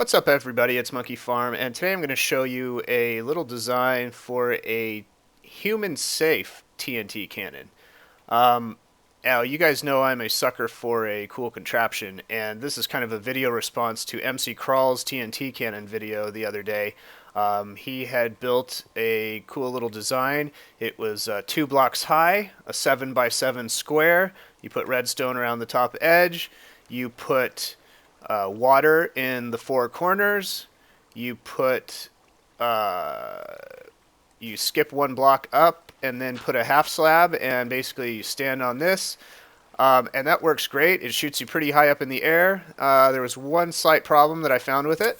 What's up, everybody? It's Monkey Farm, and today I'm going to show you a little design for a human-safe TNT cannon. Um, Now, you guys know I'm a sucker for a cool contraption, and this is kind of a video response to mcKrawll's TNT cannon video the other day. He had built a cool little design. It was 2 blocks high, a 7x7 square. You put redstone around the top edge. You put water in the 4 corners. You put you skip 1 block up and then put a half slab, and basically you stand on this, and that works great. It shoots you pretty high up in the air. There was one slight problem that I found with it.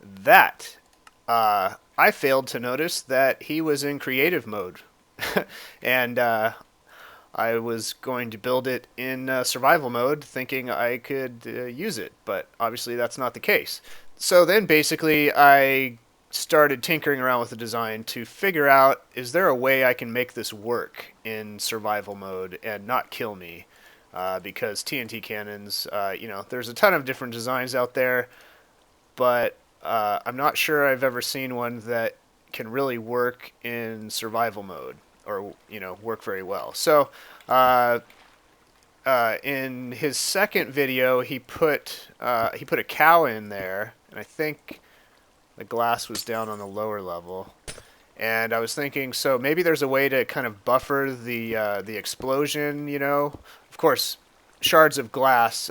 That I failed to notice that he was in creative mode, and I was going to build it in survival mode thinking I could use it, but obviously that's not the case. So then basically I started tinkering around with the design to figure out, is there a way I can make this work in survival mode and not kill me? Because TNT cannons, there's a ton of different designs out there, but I'm not sure I've ever seen one that can really work in survival mode, or work very well. So in his second video, he put a cow in there, and I think the glass was down on the lower level. And I was thinking, so maybe there's a way to kind of buffer the explosion. Of course, shards of glass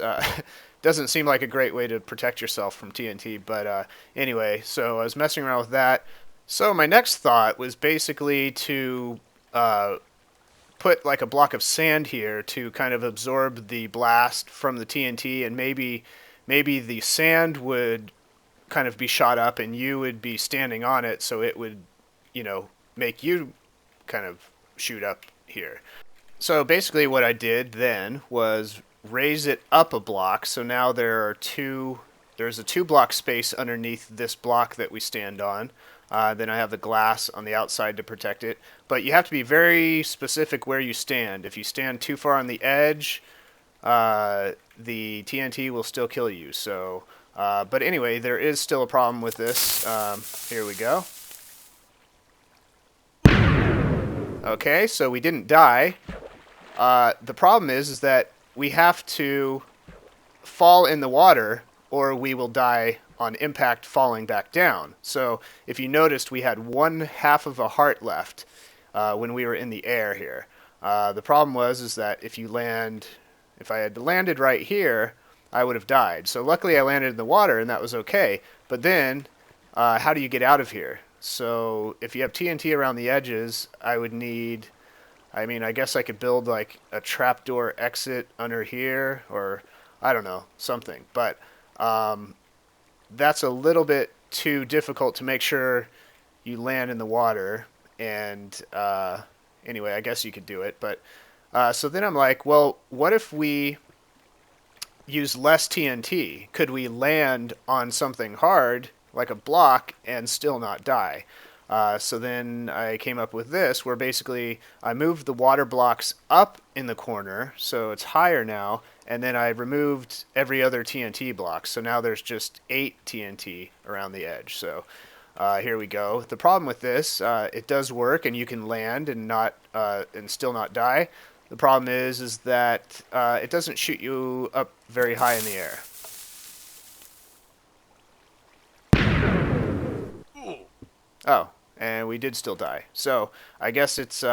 doesn't seem like a great way to protect yourself from TNT. But anyway, so I was messing around with that. So my next thought was basically to put like a block of sand here to kind of absorb the blast from the TNT, and maybe the sand would kind of be shot up and you would be standing on it, so it would make you kind of shoot up here. So basically what I did then was raise it up a block, so now there's a 2 block space underneath this block that we stand on. Then I have the glass on the outside to protect it. But you have to be very specific where you stand. If you stand too far on the edge, the TNT will still kill you. So, but anyway, there is still a problem with this. Here we go. Okay, so we didn't die. The problem is that we have to fall in the water, or we will die on impact falling back down. So if you noticed, we had 1/2 of a heart left when we were in the air here. The problem is that if I had landed right here, I would have died. So luckily I landed in the water, and that was okay. But then, how do you get out of here? So if you have TNT around the edges, I guess I could build like a trapdoor exit under here, or I don't know, something. But that's a little bit too difficult to make sure you land in the water. And anyway, I guess you could do it. But so then I'm like, well, what if we use less TNT? Could we land on something hard, like a block, and still not die? So then I came up with this, where basically I moved the water blocks up in the corner, so it's higher now, and then I removed every other TNT block. So now there's just 8 TNT around the edge. So here we go. The problem with this, it does work, and you can land and still not die. The problem is that it doesn't shoot you up very high in the air. Oh, and we did still die. So I guess it's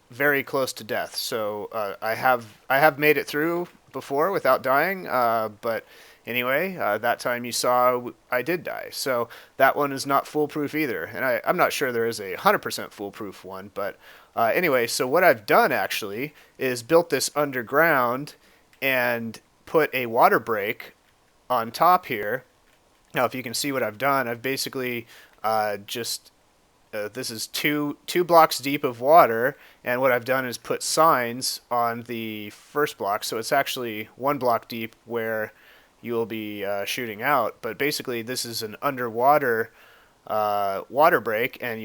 very close to death. So I have made it through before without dying, but anyway, that time you saw I did die. So that one is not foolproof either, and I'm not sure there is a 100% foolproof one. But anyway, so what I've done actually is built this underground and put a water break on top here. Now, if you can see what I've done, I've basically this is two blocks deep of water, and what I've done is put signs on the first block, so it's actually 1 block deep where you'll be shooting out. But basically, this is an underwater water break, and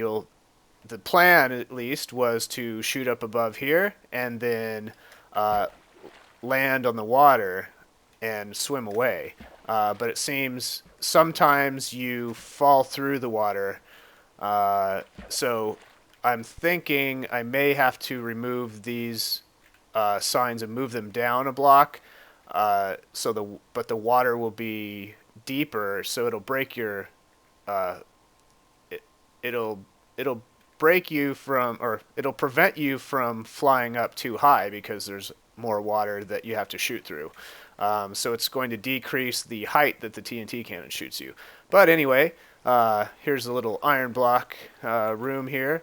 the plan at least was to shoot up above here, and then land on the water and swim away. But it seems sometimes you fall through the water. So I'm thinking I may have to remove these signs and move them down a block. But the water will be deeper, so it'll break your uh, it, it'll it'll break you from, or it'll prevent you from flying up too high because there's more water that you have to shoot through. So it's going to decrease the height that the TNT cannon shoots you. But anyway, here's a little iron block room here.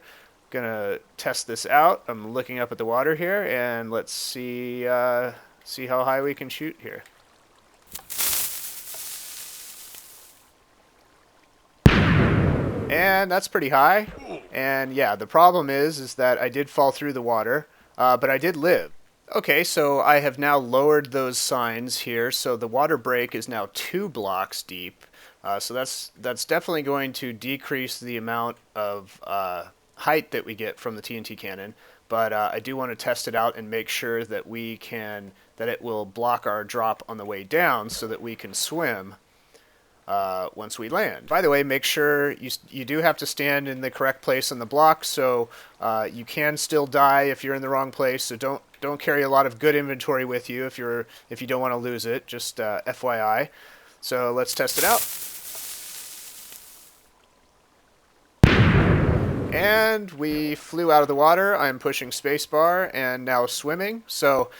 Gonna test this out. I'm looking up at the water here, and let's see how high we can shoot here. And that's pretty high. And yeah, the problem is that I did fall through the water, but I did live. Okay, so I have now lowered those signs here, so the water break is now 2 blocks deep. So that's definitely going to decrease the amount of height that we get from the TNT cannon. But I do want to test it out and make sure that that it will block our drop on the way down, so that we can swim once we land. By the way, make sure you do have to stand in the correct place on the block, so you can still die if you're in the wrong place. So don't carry a lot of good inventory with you if you don't want to lose it. Just FYI. So let's test it out. And we flew out of the water. I'm pushing spacebar and now swimming. So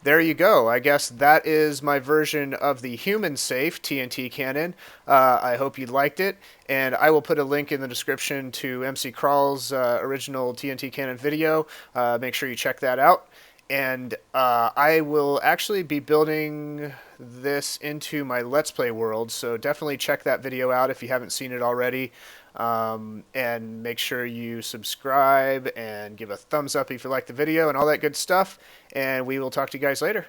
there you go. I guess that is my version of the human-safe TNT cannon. I hope you liked it, and I will put a link in the description to mcKrawll's original TNT cannon video. Make sure you check that out. And I will actually be building this into my Let's Play world, so definitely check that video out if you haven't seen it already. And make sure you subscribe and give a thumbs up if you like the video and all that good stuff. And we will talk to you guys later.